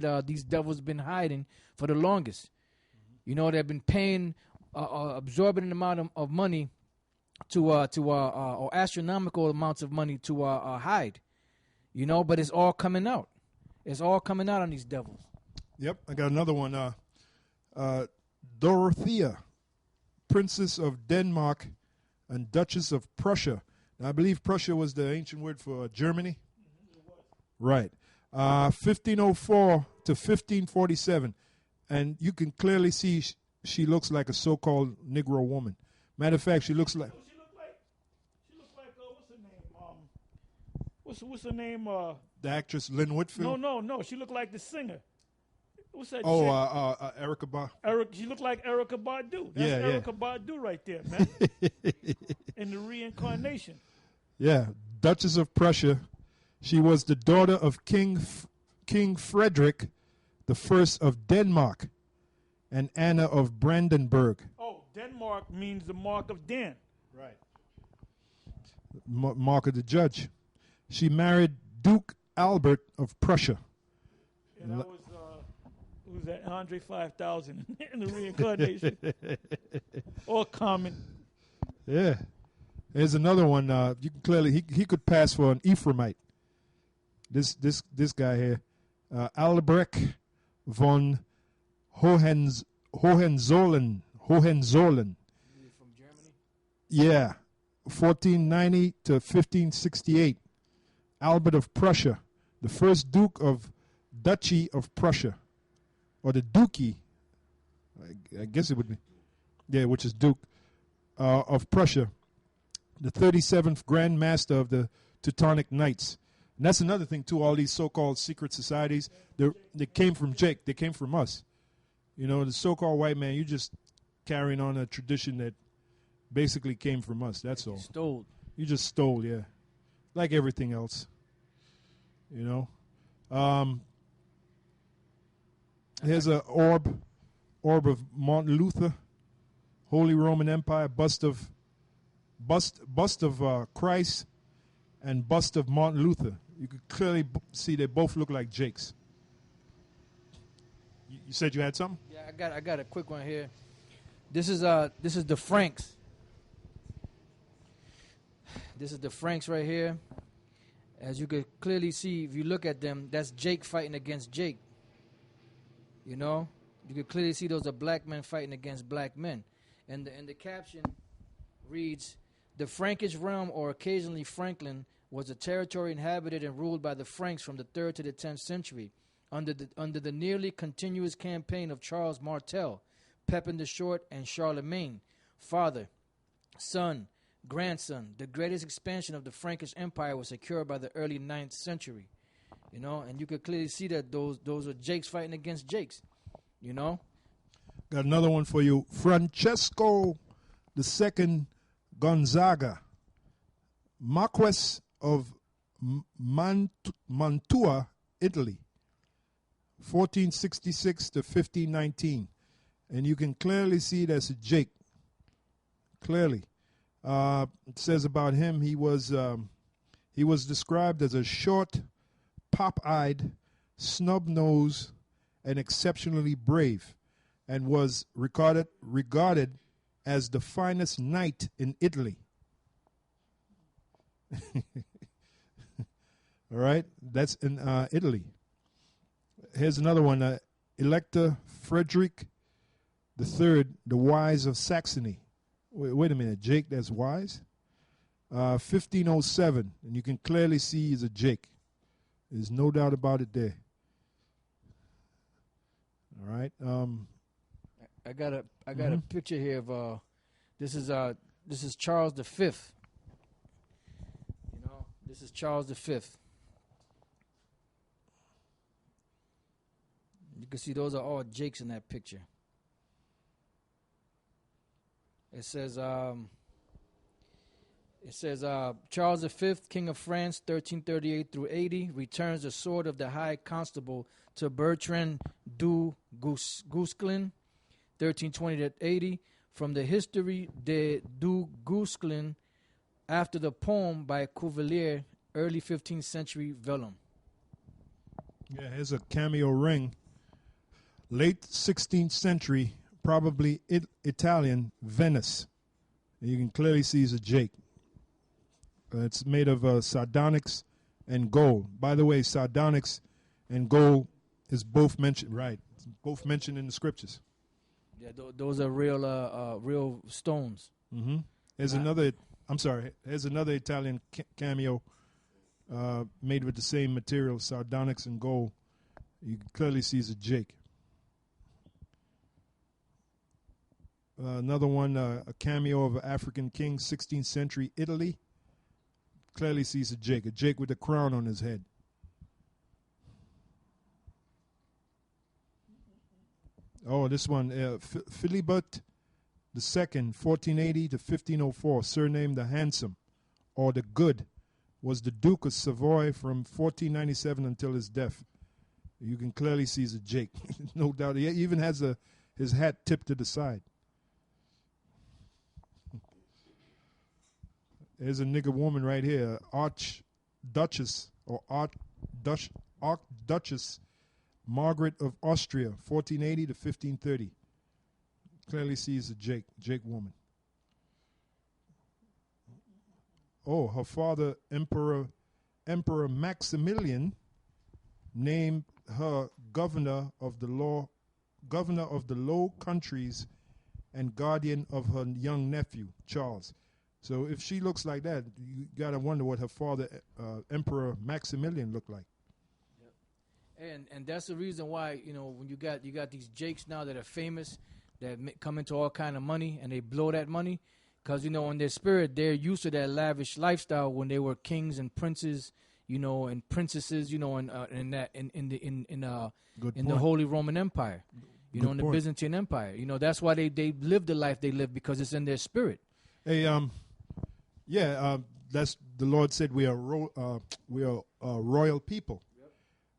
that these devils been hiding for the longest. You know, they've been paying absorbent amount of money or astronomical amounts of money to hide. You know, but it's all coming out. It's all coming out on these devils. Yep, I got another one. Dorothea, Princess of Denmark and Duchess of Prussia. Now, I believe Prussia was the ancient word for Germany. Right. 1504 to 1547. And you can clearly see she looks like a so-called Negro woman. Matter of fact, she looks like... What's her name? The actress Lynn Whitfield? No. She looked like the singer. What's that? Erica Badu. She looked like Erica Badu. That's Erica Badu right there, man. In the reincarnation. Yeah, Duchess of Prussia. She was the daughter of King Frederick the First of Denmark and Anna of Brandenburg. Oh, Denmark means the mark of Dan. Right. Mark of the judge. She married Duke Albert of Prussia. And that was, who's that? Andre 5000 in the reincarnation. Or Common. Yeah. There's another one. You can clearly, he could pass for an Ephraimite. This guy here. Albrecht von Hohenzollern. From Germany? Yeah. 1490 to 1568. Albert of Prussia, the first Duke of Duchy of Prussia, or the Duchy, I guess it would be, yeah, which is Duke of Prussia, the 37th Grand Master of the Teutonic Knights. And that's another thing, too, all these so-called secret societies, they came from Jake, they came from us. You know, the so-called white man, you're just carrying on a tradition that basically came from us, that's all. Stole. You just stole, yeah. Like everything else, you know. Here's an orb of Martin Luther, Holy Roman Empire, bust of Christ, and bust of Martin Luther. You could clearly see they both look like Jakes. You said you had something? Yeah, I got a quick one here. This is the Franks. This is the Franks right here. As you could clearly see, if you look at them, that's Jake fighting against Jake. You know? You could clearly see those are black men fighting against black men. And the caption reads, "The Frankish realm, or occasionally Franklin, was a territory inhabited and ruled by the Franks from the 3rd to the 10th century, under the nearly continuous campaign of Charles Martel, Pepin the Short, and Charlemagne, father, son, grandson. The greatest expansion of the Frankish Empire was secured by the early 9th century." You know, and you could clearly see that those are Jakes fighting against Jakes. You know? Got another one for you. Francesco II Gonzaga, Marquess of Mantua, Italy, 1466 to 1519. And you can clearly see that's a Jake. Clearly. It says about him, he was described as a short, pop-eyed, snub-nosed, and exceptionally brave, and was regarded as the finest knight in Italy. All right, that's in Italy. Here's another one. Elector Frederick III, the Wise of Saxony. Wait a minute, Jake, that's Wise? 1507, and you can clearly see he's a Jake. There's no doubt about it there. All right. I got a picture here of this is Charles V. You know, this is Charles V. You can see those are all Jakes in that picture. It says Charles V, King of France, 1338 through 80, returns the sword of the High Constable to Bertrand du Guesclin, 1320 to 80, from the History de du Guesclin, after the poem by Cuvelier, early 15th century vellum. Yeah, here's a cameo ring. Late 16th century, probably Italian, Venice. And you can clearly see it's a Jake. It's made of sardonyx and gold. By the way, sardonyx and gold is both mentioned, right? It's both mentioned in the scriptures. Yeah, those are real stones. Mm-hmm. Here's another Italian cameo made with the same material, sardonyx and gold. You can clearly see it's a Jake. Another one, a cameo of an African king, 16th century Italy. Clearly sees a Jake with a crown on his head. Oh, this one, Philibert II, 1480 to 1504, surnamed the Handsome or the Good, was the Duke of Savoy from 1497 until his death. You can clearly see he's a Jake, no doubt. He even has his hat tipped to the side. There's a nigger woman right here, Archduchess Margaret of Austria, 1480 to 1530. Clearly sees a Jake woman. Oh, her father, Emperor Maximilian, named her governor of the Low Countries and guardian of her young nephew, Charles. So if she looks like that, you got to wonder what her father, Emperor Maximilian, looked like. Yep. And that's the reason why, when you got these Jakes now that are famous, that come into all kind of money, and they blow that money, because, in their spirit, they're used to that lavish lifestyle when they were kings and princes, and princesses, in the Holy Roman Empire, in the Byzantine Empire. That's why they live the life they live, because it's in their spirit. Hey, that's the Lord said we are royal people, yep.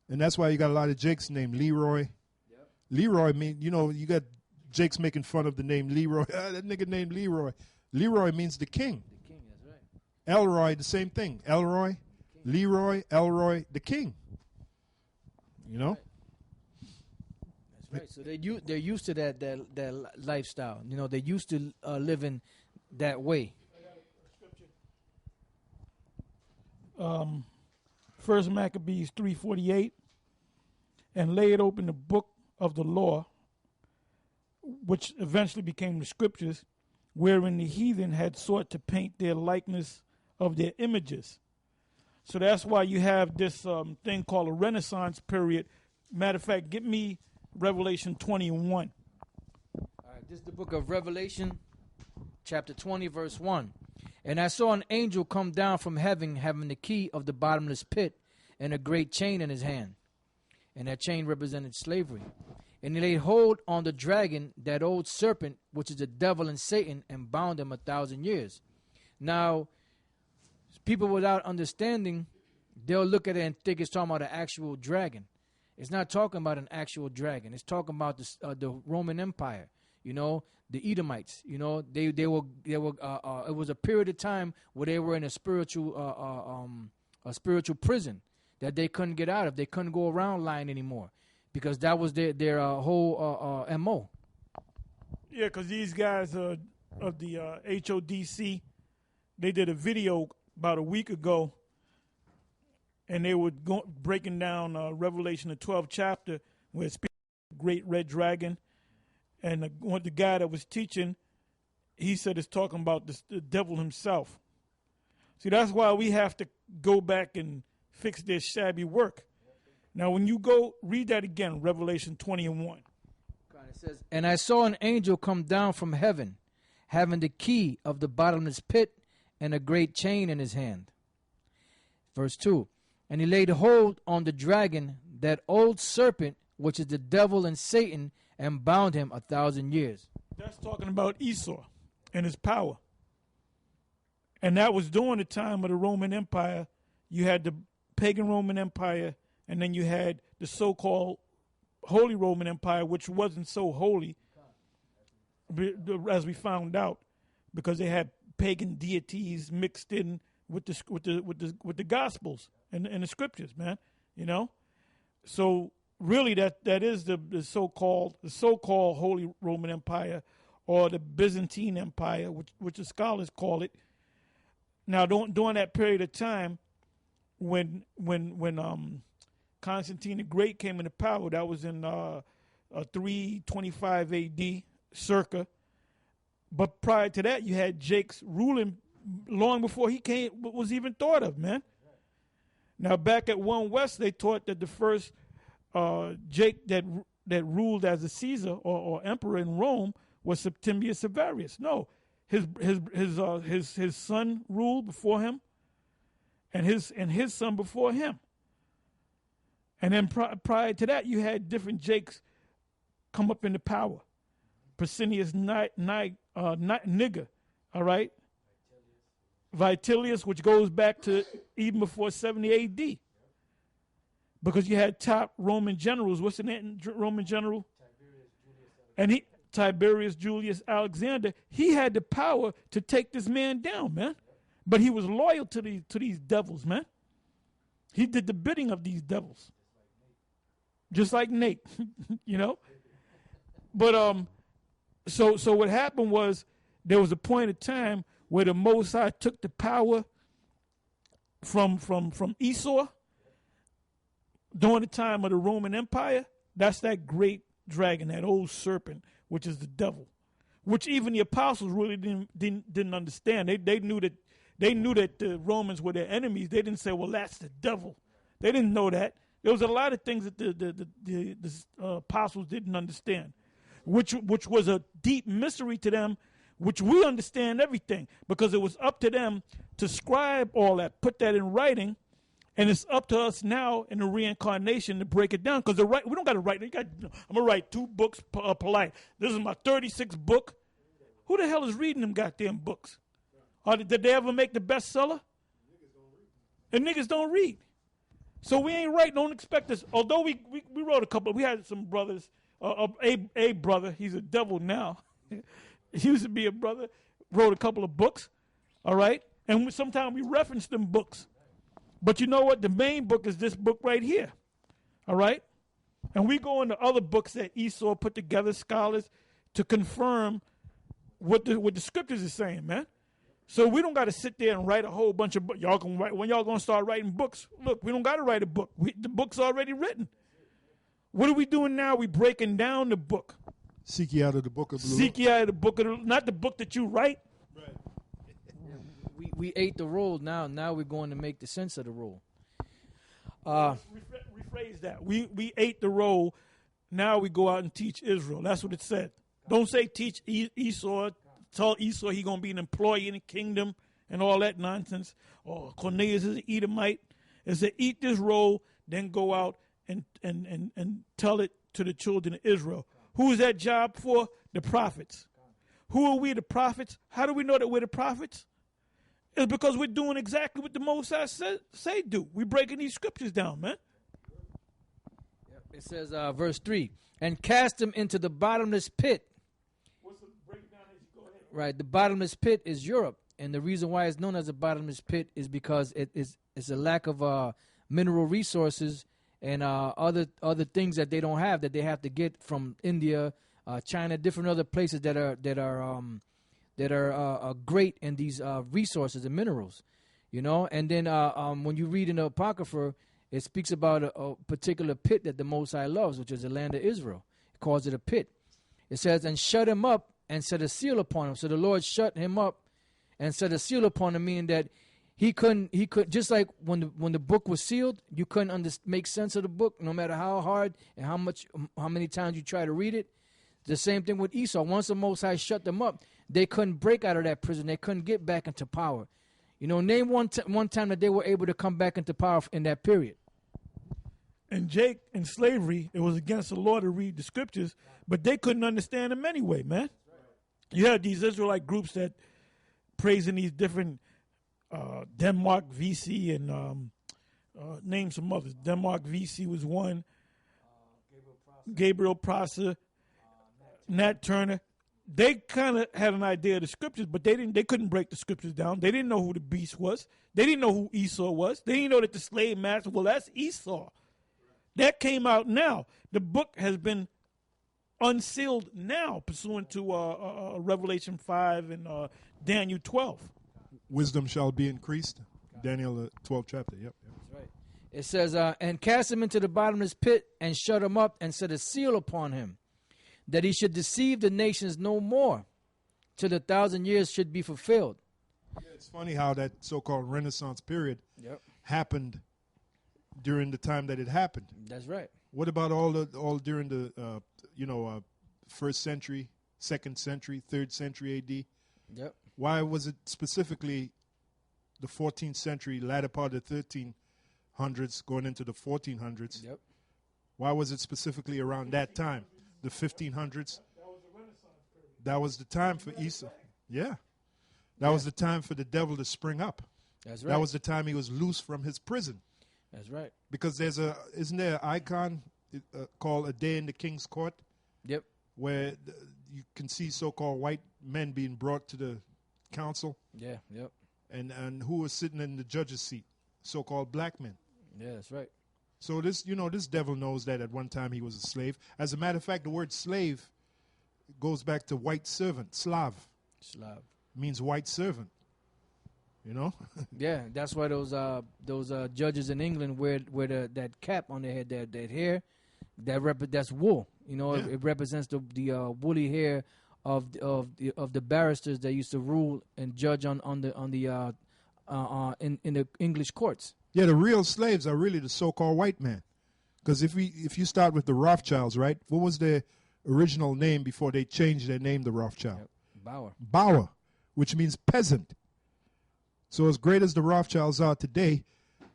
And that's why you got a lot of Jakes named Leroy. Yep. Leroy mean you got Jakes making fun of the name Leroy. That nigga named Leroy. Leroy means the king. The king, that's right. Elroy, the same thing. Elroy, Leroy, Elroy, the king. Right. That's right. So they're used to that lifestyle. They're used to living that way. First Maccabees 3:48, and laid open the book of the law, which eventually became the scriptures, wherein the heathen had sought to paint their likeness of their images. So that's why you have this thing called a Renaissance period. Matter of fact, get me Revelation 21. All right, this is the book of Revelation, chapter 20, verse 1. And I saw an angel come down from heaven, having the key of the bottomless pit and a great chain in his hand. And that chain represented slavery. And he laid hold on the dragon, that old serpent, which is the devil and Satan, and bound him 1,000 years. Now, people without understanding, they'll look at it and think it's talking about an actual dragon. It's not talking about an actual dragon. It's talking about the Roman Empire. The Edomites, they were. It was a period of time where they were in a spiritual prison that they couldn't get out of. They couldn't go around lying anymore, because that was their whole MO. Yeah, because these guys of the HODC, they did a video about a week ago, and they were breaking down Revelation, the 12th chapter, where it speaks of the great red dragon. And the guy that was teaching, he said it's talking about the devil himself. See, that's why we have to go back and fix their shabby work. Now, when you go read that again, Revelation 20:1. It says, and I saw an angel come down from heaven, having the key of the bottomless pit and a great chain in his hand. Verse 2. And he laid hold on the dragon, that old serpent, which is the devil and Satan, and bound him 1,000 years. That's talking about Esau and his power. And that was during the time of the Roman Empire. You had the pagan Roman Empire, and then you had the so-called Holy Roman Empire, which wasn't so holy, as we found out, because they had pagan deities mixed in with the Gospels and the scriptures, man. So really, that is the so-called Holy Roman Empire, or the Byzantine Empire, which the scholars call it. Now, during that period of time, when Constantine the Great came into power, that was in 325 A.D. circa. But prior to that, you had Jake's ruling long before he was even thought of, man. Now, back at One West, they taught that the first Jake that ruled as a Caesar or emperor in Rome was Septimius Severus. No, his son ruled before him, and his son before him. And then prior to that, you had different Jakes come up into power. Pescennius Niger, all right? Vitellius, which goes back to even before 70 A.D. Because you had top Roman generals. What's the name? Roman general? Tiberius Julius Alexander. He had the power to take this man down, man. But he was loyal to these devils, man. He did the bidding of these devils. Just like Nate, you know? But so what happened was, there was a point of time where the Most High took the power from Esau during the time of the Roman Empire. That's that great dragon, that old serpent, which is the devil, which even the apostles really didn't understand. They knew that the Romans were their enemies. They didn't say, well, that's the devil. They didn't know that. There was a lot of things that the apostles didn't understand, which was a deep mystery to them, which we understand everything, because it was up to them to scribe all that, put that in writing, and it's up to us now in the reincarnation to break it down. Because we don't got to write. I'm gonna write 2 books polite. This is my 36th book. Who the hell is reading them goddamn books? Or did they ever make the bestseller? And niggas don't read. So we ain't right. Don't expect us. Although we wrote a couple. We had some brothers. A brother. He's a devil now. He used to be a brother. Wrote a couple of books. All right. And sometimes we reference them books. But you know what? The main book is this book right here. All right. And we go into other books that Esau put together, scholars, to confirm what the scriptures is saying, man. So we don't got to sit there and write a whole bunch of books. Y'all can write when y'all gonna start writing books. Look, we don't got to write a book. The book's already written. What are we doing now? We breaking down the book. Seek ye out of the book of blue. Seek ye out of the book of not the book that you write. Right. We ate the roll. Now we're going to make the sense of the roll. Rephrase that. We ate the roll. Now we go out and teach Israel. That's what it said. Don't say teach Esau. Tell Esau he gonna be an employee in the kingdom and all that nonsense. Or Cornelius is an Edomite. It said eat this roll, then go out and tell it to the children of Israel. Who is that job for? The prophets. Who are we, the prophets? How do we know that we're the prophets? It's because we're doing exactly what the Most High say do. We're breaking these scriptures down, man. It says, verse 3, and cast them into the bottomless pit. What's the breakdown as you go ahead? Right, the bottomless pit is Europe. And the reason why it's known as a bottomless pit is because it's a lack of mineral resources and other things that they don't have, that they have to get from India, China, different other places that are great in these resources and minerals, you know. And then when you read in the Apocrypha, it speaks about a particular pit that the Most High loves, which is the land of Israel. It calls it a pit. It says, and shut him up and set a seal upon him. So the Lord shut him up and set a seal upon him, meaning that he couldn't, just like when the book was sealed, you couldn't make sense of the book, no matter how hard and how many times you try to read it. The same thing with Esau. Once the Most High shut them up, they couldn't break out of that prison. They couldn't get back into power. You know, name one time that they were able to come back into power in that period. And Jake, in slavery, it was against the law to read the scriptures, but they couldn't understand them anyway, man. You had these Israelite groups that praising these different Denmark VC and name some others. Denmark VC was one. Gabriel Prosser, Nat Turner. They kind of had an idea of the scriptures, but they couldn't break the scriptures down. They didn't know who the beast was. They didn't know who Esau was. They didn't know that the slave master, well, that's Esau. That came out now. The book has been unsealed now, pursuant to Revelation 5 and Daniel 12. Wisdom shall be increased. Daniel 12th chapter. Yep. That's right. It says, and cast him into the bottomless pit and shut him up and set a seal upon him, that he should deceive the nations no more, till the 1,000 years should be fulfilled. Yeah, it's funny how that so-called Renaissance period Yep. happened during the time that it happened. That's right. What about all during the first century, second century, third century AD? Yep. Why was it specifically the 14th century, latter part of the 1300s, going into the 1400s? Yep. Why was it specifically around that time, the 1500s? That was the time for Esau. Yeah. That was the time for the devil to spring up. That's right. That was the time he was loose from his prison. That's right. Because isn't there an icon called A Day in the King's Court? Yep. Where you can see so-called white men being brought to the council. Yeah. Yep. And who was sitting in the judge's seat? So-called black men. Yeah, that's right. So this devil knows that at one time he was a slave. As a matter of fact, the word slave goes back to white servant, Slav. Slav. Means white servant. You know? Yeah, that's why those judges in England wear that cap on their head, that hair, that's wool. You know, Yeah. it represents the woolly hair of the barristers that used to rule and judge in the English courts. Yeah, the real slaves are really the so-called white man. Because if you start with the Rothschilds, right? What was their original name before they changed their name to Rothschild? Yep. Bauer. Bauer, which means peasant. So as great as the Rothschilds are today,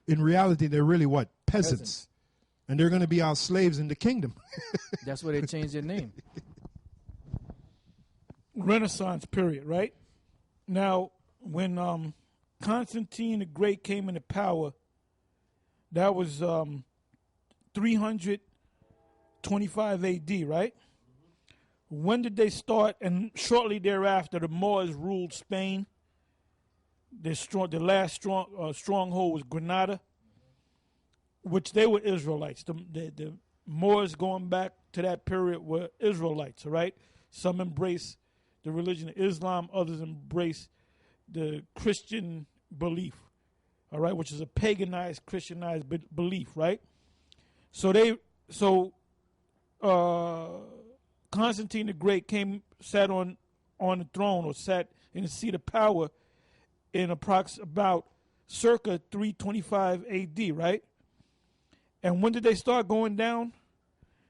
in reality, they're really what? Peasants. And they're going to be our slaves in the kingdom. That's why they changed their name. Renaissance period, right? Now, when Constantine the Great came into power, that was 325 AD, right? When did they start? And shortly thereafter, the Moors ruled Spain. The last stronghold was Granada, which they were Israelites. The Moors going back to that period were Israelites, all right? Some embrace the religion of Islam, others embrace the Christian belief, all right, which is a paganized, Christianized belief, right? So Constantine the Great sat on the throne, or sat in the seat of power in about circa 325 AD, right? And when did they start going down?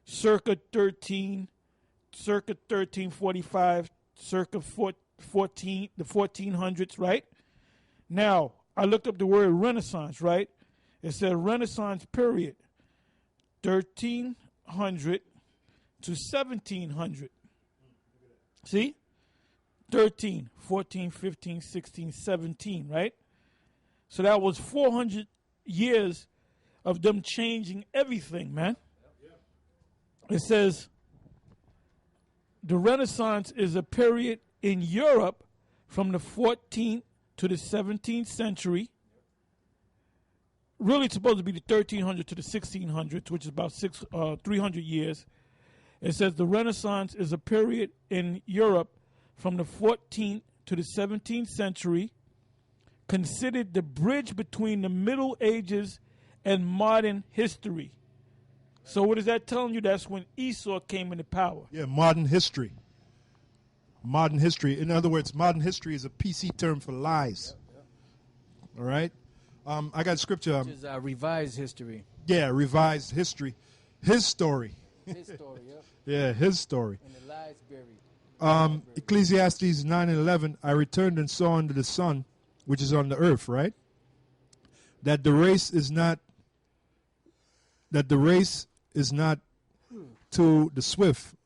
Circa 1345, circa the 1400s, right? Now, I looked up the word Renaissance, right? It said Renaissance period, 1300 to 1700. See? 13, 14, 15, 16, 17, right? So that was 400 years of them changing everything, man. It says the Renaissance is a period in Europe from the 14th to the 17th century. Really, it's supposed to be the 1300 to the 1600s, which is about 300 years. It says the Renaissance is a period in Europe from the 14th to the 17th century, considered the bridge between the Middle Ages and modern history. So what is that telling you? That's when Esau came into power. Yeah, modern history. Modern history. In other words, modern history is a PC term for lies. All right? I got scripture. Which is revised history. Yeah, revised history. His story. His story, yep. Yeah, his story. And the lies buried. Ecclesiastes 9:11, I returned and saw under the sun, which is on the earth, right? That the race is not to the swift,